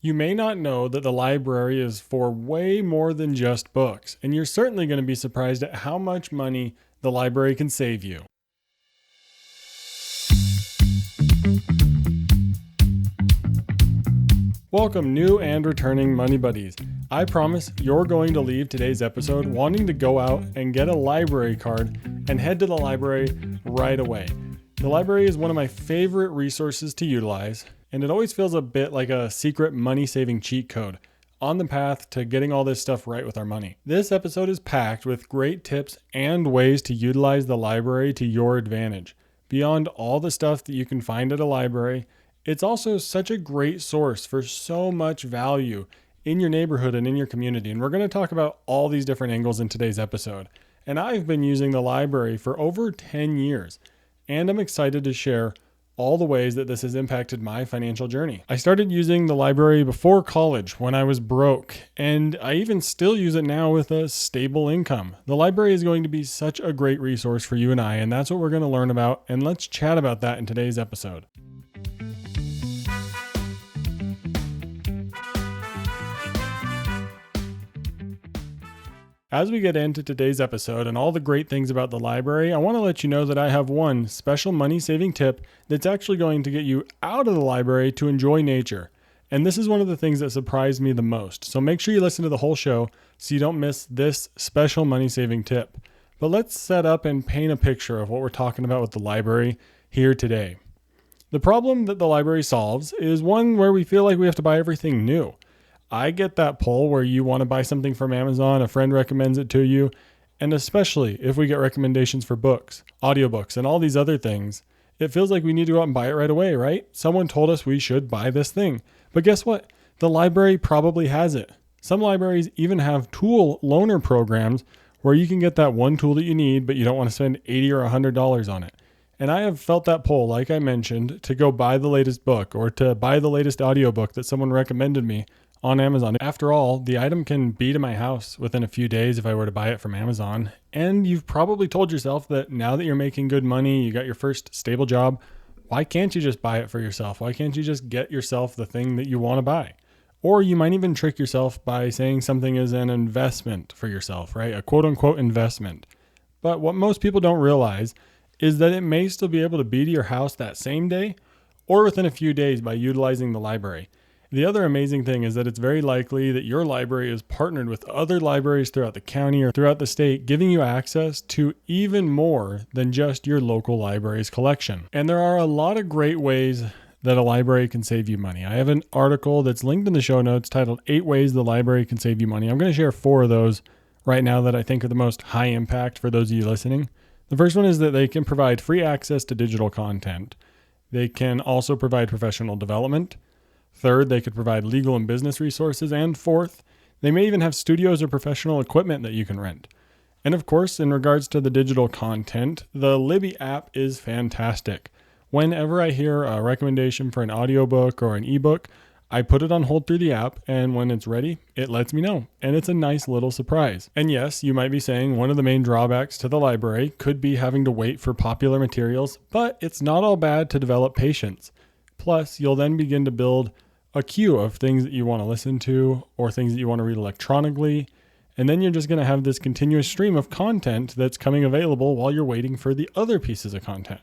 You may not know that the library is for way more than just books, and you're certainly going to be surprised at how much money the library can save you. Welcome, new and returning Money Buddies. I promise you're going to leave today's episode wanting to go out and get a library card and head to the library right away. The library is one of my favorite resources to utilize, and it always feels a bit like a secret money-saving cheat code on the path to getting all this stuff right with our money. This episode is packed with great tips and ways to utilize the library to your advantage. Beyond all the stuff that you can find at a library, it's also such a great source for so much value in your neighborhood and in your community. And we're going to talk about all these different angles in today's episode. And I've been using the library for over 10 years, and I'm excited to share all the ways that this has impacted my financial journey. I started using the library before college when I was broke, and I even still use it now with a stable income. The library is going to be such a great resource for you and I, and that's what we're going to learn about, and let's chat about that in today's episode. As we get into today's episode and all the great things about the library, I want to let you know that I have one special money-saving tip that's actually going to get you out of the library to enjoy nature. And this is one of the things that surprised me the most. So make sure you listen to the whole show so you don't miss this special money-saving tip. But let's set up and paint a picture of what we're talking about with the library here today. The problem that the library solves is one where we feel like we have to buy everything new. I get that pull where you want to buy something from Amazon, a friend recommends it to you, and especially if we get recommendations for books, audiobooks, and all these other things, it feels like we need to go out and buy it right away, right? Someone told us we should buy this thing. But guess what? The library probably has it. Some libraries even have tool loaner programs where you can get that one tool that you need, but you don't want to spend $80 or $100 on it. And I have felt that pull, like I mentioned, to go buy the latest book or to buy the latest audiobook that someone recommended me on Amazon. After all, the item can be to my house within a few days if I were to buy it from Amazon. And you've probably told yourself that now that you're making good money, you got your first stable job, why can't you just buy it for yourself? Why can't you just get yourself the thing that you want to buy? Or you might even trick yourself by saying something is an investment for yourself, right? A quote unquote investment. But what most people don't realize is that it may still be able to be to your house that same day or within a few days by utilizing the library. The other amazing thing is that it's very likely that your library is partnered with other libraries throughout the county or throughout the state, giving you access to even more than just your local library's collection. And there are a lot of great ways that a library can save you money. I have an article that's linked in the show notes titled 8 Ways the Library Can Save You Money. I'm going to share 4 of those right now that I think are the most high impact for those of you listening. The first one is that they can provide free access to digital content. They can also provide professional development. Third, they could provide legal and business resources. And fourth, they may even have studios or professional equipment that you can rent. And of course, in regards to the digital content, the Libby app is fantastic. Whenever I hear a recommendation for an audiobook or an ebook, I put it on hold through the app, and when it's ready, it lets me know. And it's a nice little surprise. And yes, you might be saying one of the main drawbacks to the library could be having to wait for popular materials, but it's not all bad to develop patience. Plus, you'll then begin to build a queue of things that you want to listen to or things that you want to read electronically. And then you're just going to have this continuous stream of content that's coming available while you're waiting for the other pieces of content.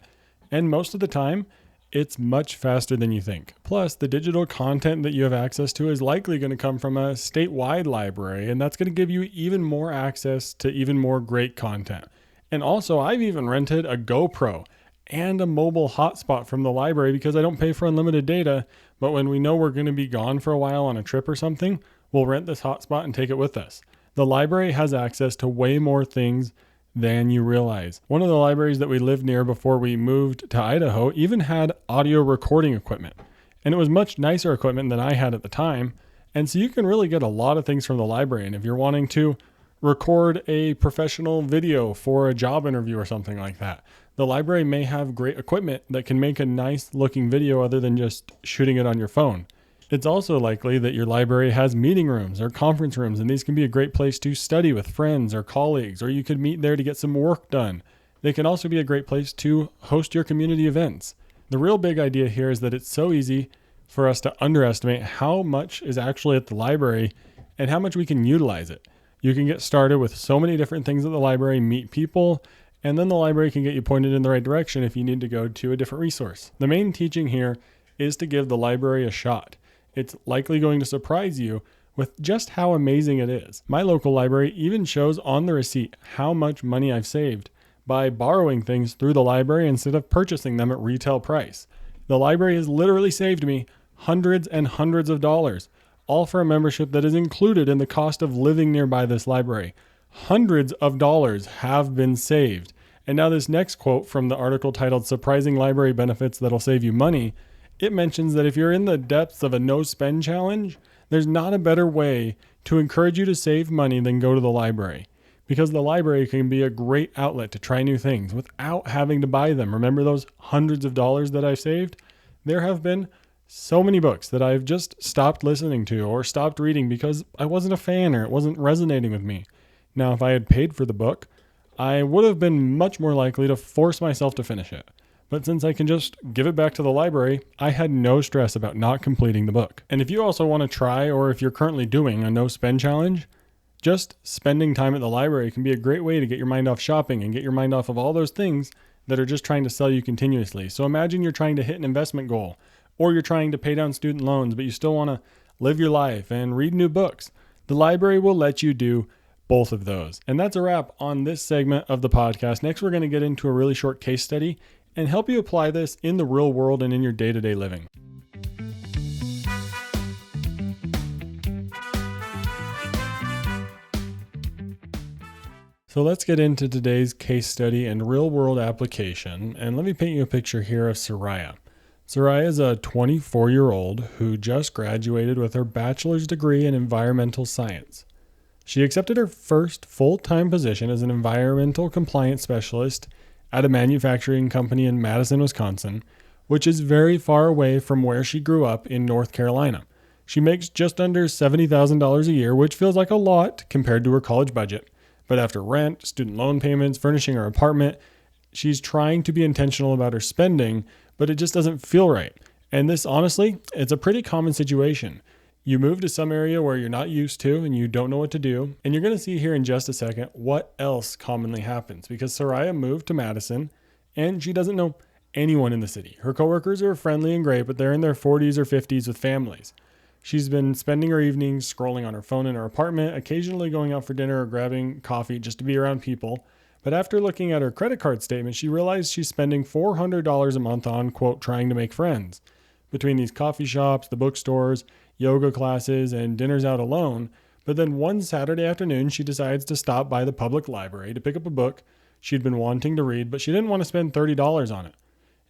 And most of the time, it's much faster than you think. Plus, the digital content that you have access to is likely going to come from a statewide library, and that's going to give you even more access to even more great content. And also, I've even rented a GoPro and a mobile hotspot from the library because I don't pay for unlimited data, but when we know we're going to be gone for a while on a trip or something, we'll rent this hotspot and take it with us. The library has access to way more things than you realize. One of the libraries that we lived near before we moved to Idaho even had audio recording equipment, and it was much nicer equipment than I had at the time. And so you can really get a lot of things from the library. And if you're wanting to record a professional video for a job interview or something like that, the library may have great equipment that can make a nice looking video other than just shooting it on your phone. It's also likely that your library has meeting rooms or conference rooms, and these can be a great place to study with friends or colleagues, or you could meet there to get some work done. They can also be a great place to host your community events. The real big idea here is that it's so easy for us to underestimate how much is actually at the library and how much we can utilize it. You can get started with so many different things at the library, meet people, and then the library can get you pointed in the right direction if you need to go to a different resource. The main teaching here is to give the library a shot. It's likely going to surprise you with just how amazing it is. My local library even shows on the receipt how much money I've saved by borrowing things through the library instead of purchasing them at retail price. The library has literally saved me hundreds and hundreds of dollars, all for a membership that is included in the cost of living nearby this library. Hundreds of dollars have been saved. And now this next quote from the article titled Surprising Library Benefits That'll Save You Money, it mentions that if you're in the depths of a no-spend challenge, there's not a better way to encourage you to save money than go to the library, because the library can be a great outlet to try new things without having to buy them. Remember those hundreds of dollars that I've saved? There have been so many books that I've just stopped listening to or stopped reading because I wasn't a fan or it wasn't resonating with me. Now, if I had paid for the book, I would have been much more likely to force myself to finish it. But since I can just give it back to the library, I had no stress about not completing the book. And if you also want to try, or if you're currently doing a no spend challenge, just spending time at the library can be a great way to get your mind off shopping and get your mind off of all those things that are just trying to sell you continuously. So imagine you're trying to hit an investment goal, or you're trying to pay down student loans, but you still want to live your life and read new books. The library will let you do both of those. And that's a wrap on this segment of the podcast. Next, we're going to get into a really short case study and help you apply this in the real world and in your day-to-day living. So let's get into today's case study and real-world application. And let me paint you a picture here of Sariah. Sariah is a 24-year-old who just graduated with her bachelor's degree in environmental science. She accepted her first full-time position as an environmental compliance specialist at a manufacturing company in Madison, Wisconsin, which is very far away from where she grew up in North Carolina. She makes just under $70,000 a year, which feels like a lot compared to her college budget. But after rent, student loan payments, furnishing her apartment, she's trying to be intentional about her spending, but it just doesn't feel right. And this, honestly, it's a pretty common situation. You move to some area where you're not used to and you don't know what to do. And you're going to see here in just a second what else commonly happens, because Sariah moved to Madison and she doesn't know anyone in the city. Her coworkers are friendly and great, but they're in their 40s or 50s with families. She's been spending her evenings scrolling on her phone in her apartment, occasionally going out for dinner or grabbing coffee just to be around people. But after looking at her credit card statement, she realized she's spending $400 a month on, quote, trying to make friends. Between these coffee shops, the bookstores, yoga classes, and dinners out alone. But then one Saturday afternoon, she decides to stop by the public library to pick up a book she'd been wanting to read, but she didn't want to spend $30 on it.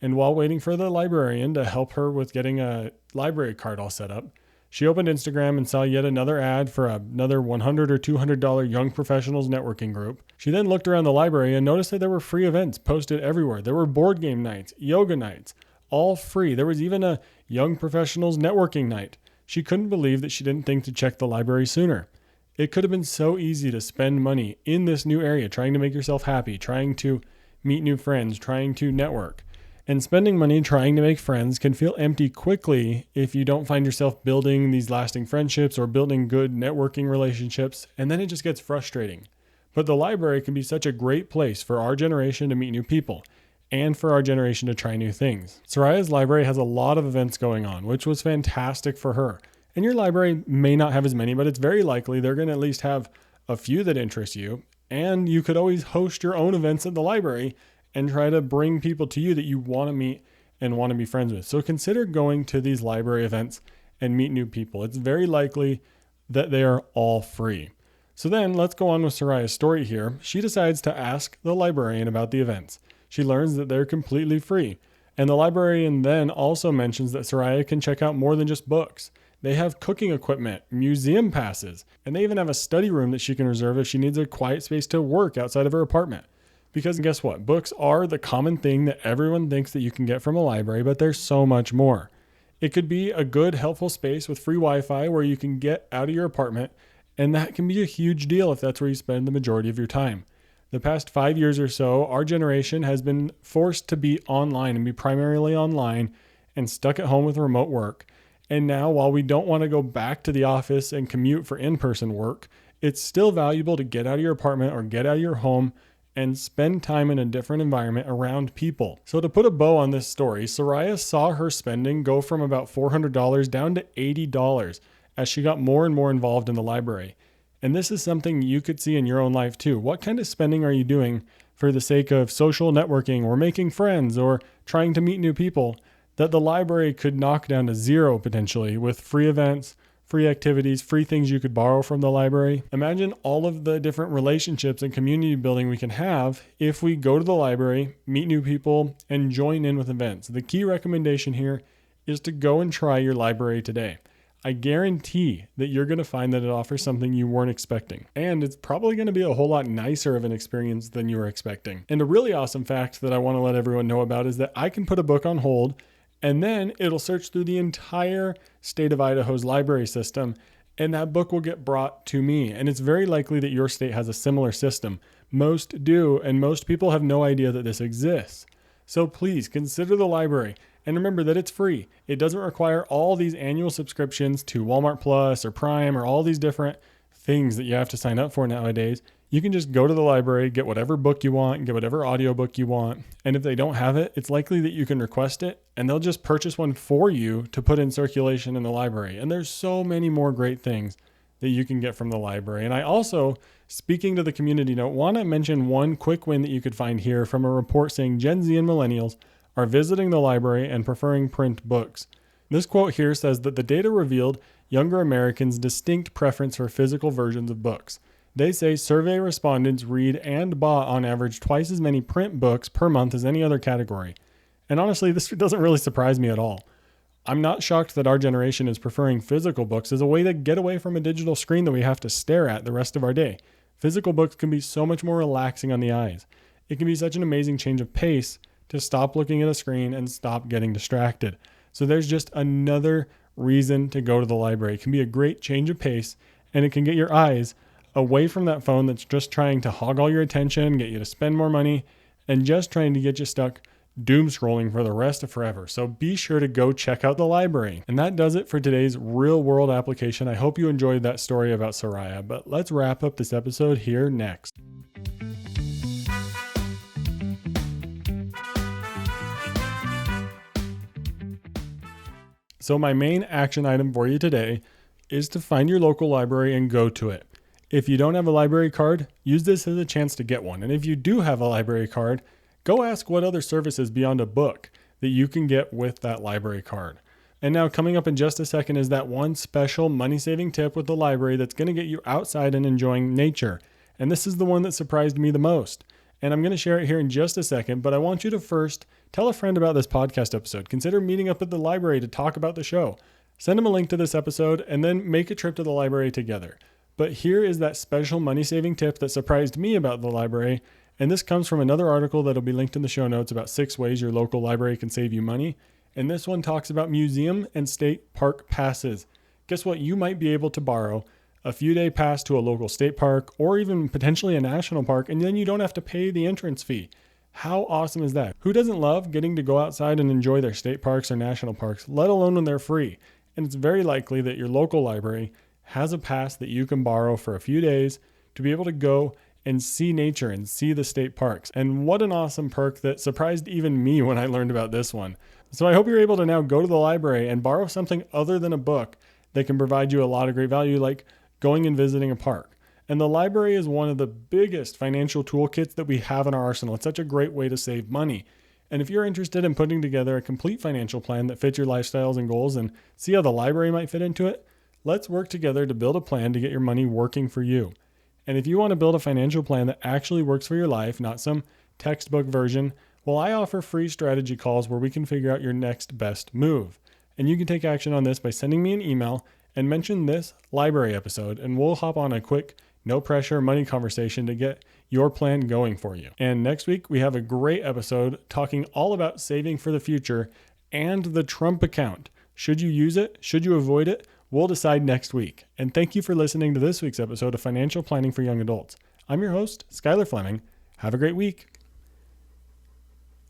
And while waiting for the librarian to help her with getting a library card all set up, she opened Instagram and saw yet another ad for another $100 or $200 young professionals networking group. She then looked around the library and noticed that there were free events posted everywhere. There were board game nights, yoga nights, all free. There was even a young professionals networking night. She couldn't believe that she didn't think to check the library sooner. It could have been so easy to spend money in this new area, trying to make yourself happy, trying to meet new friends, trying to network. And spending money trying to make friends can feel empty quickly if you don't find yourself building these lasting friendships or building good networking relationships, and then it just gets frustrating. But the library can be such a great place for our generation to meet new people and for our generation to try new things. Sariah's library has a lot of events going on, which was fantastic for her. And your library may not have as many, but it's very likely they're going to at least have a few that interest you. And you could always host your own events at the library and try to bring people to you that you want to meet and want to be friends with. So consider going to these library events and meet new people. It's very likely that they are all free. So then let's go on with Sariah's story here. She decides to ask the librarian about the events. She learns that they're completely free. And the librarian then also mentions that Sariah can check out more than just books. They have cooking equipment, museum passes, and they even have a study room that she can reserve if she needs a quiet space to work outside of her apartment. Because guess what? Books are the common thing that everyone thinks that you can get from a library, but there's so much more. It could be a good, helpful space with free Wi-Fi where you can get out of your apartment, and that can be a huge deal if that's where you spend the majority of your time. The past 5 years or so, our generation has been forced to be online and be primarily online and stuck at home with remote work. And now, while we don't want to go back to the office and commute for in-person work, it's still valuable to get out of your apartment or get out of your home and spend time in a different environment around people. So to put a bow on this story, Sariah saw her spending go from about $400 down to $80 as she got more and more involved in the library. And this is something you could see in your own life too. What kind of spending are you doing for the sake of social networking or making friends or trying to meet new people that the library could knock down to zero potentially with free events, free activities, free things you could borrow from the library? Imagine all of the different relationships and community building we can have if we go to the library, meet new people, and join in with events. The key recommendation here is to go and try your library today. I guarantee that you're going to find that it offers something you weren't expecting. And it's probably going to be a whole lot nicer of an experience than you were expecting. And a really awesome fact that I want to let everyone know about is that I can put a book on hold and then it'll search through the entire state of Idaho's library system, and that book will get brought to me. And it's very likely that your state has a similar system. Most do, and most people have no idea that this exists. So please consider the library. And remember that it's free. It doesn't require all these annual subscriptions to Walmart Plus or Prime or all these different things that you have to sign up for nowadays. You can just go to the library, get whatever book you want, get whatever audiobook you want. And if they don't have it, it's likely that you can request it and they'll just purchase one for you to put in circulation in the library. And there's so many more great things that you can get from the library. And I also, speaking to the community note, want to mention one quick win that you could find here from a report saying Gen Z and millennials are visiting the library and preferring print books. This quote here says that the data revealed younger Americans' distinct preference for physical versions of books. They say survey respondents read and bought on average twice as many print books per month as any other category. And honestly, this doesn't really surprise me at all. I'm not shocked that our generation is preferring physical books as a way to get away from a digital screen that we have to stare at the rest of our day. Physical books can be so much more relaxing on the eyes. It can be such an amazing change of pace to stop looking at a screen and stop getting distracted. So there's just another reason to go to the library. It can be a great change of pace, and it can get your eyes away from that phone that's just trying to hog all your attention, get you to spend more money, and just trying to get you stuck doom scrolling for the rest of forever. So be sure to go check out the library. And that does it for today's real world application. I hope you enjoyed that story about Sariah, but let's wrap up this episode here next. So my main action item for you today is to find your local library and go to it. If you don't have a library card, use this as a chance to get one. And if you do have a library card, go ask what other services beyond a book that you can get with that library card. And now coming up in just a second is that one special money-saving tip with the library that's going to get you outside and enjoying nature. And this is the one that surprised me the most. And I'm going to share it here in just a second, but I want you to first tell a friend about this podcast episode. Consider meeting up at the library to talk about the show. Send them a link to this episode and then make a trip to the library together. But here is that special money-saving tip that surprised me about the library, and this comes from another article that'll be linked in the show notes about 6 ways your local library can save you money. And this one talks about museum and state park passes. Guess what? You might be able to borrow a few-day pass to a local state park or even potentially a national park, and then you don't have to pay the entrance fee. How awesome is that? Who doesn't love getting to go outside and enjoy their state parks or national parks, let alone when they're free? And it's very likely that your local library has a pass that you can borrow for a few days to be able to go and see nature and see the state parks. And what an awesome perk that surprised even me when I learned about this one. So I hope you're able to now go to the library and borrow something other than a book that can provide you a lot of great value, like going and visiting a park. And the library is one of the biggest financial toolkits that we have in our arsenal. It's such a great way to save money. And if you're interested in putting together a complete financial plan that fits your lifestyles and goals and see how the library might fit into it, let's work together to build a plan to get your money working for you. And if you want to build a financial plan that actually works for your life, not some textbook version, well, I offer free strategy calls where we can figure out your next best move. And you can take action on this by sending me an email and mention this library episode, and we'll hop on a quick, no pressure money conversation to get your plan going for you. And next week, we have a great episode talking all about saving for the future and the Trump account. Should you use it? Should you avoid it? We'll decide next week. And thank you for listening to this week's episode of Financial Planning for Young Adults. I'm your host, Skylar Fleming. Have a great week.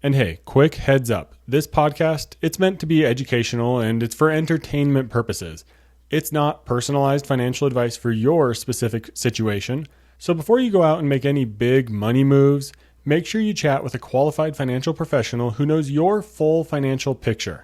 And hey, quick heads up. This podcast, it's meant to be educational and it's for entertainment purposes. It's not personalized financial advice for your specific situation. So before you go out and make any big money moves, make sure you chat with a qualified financial professional who knows your full financial picture.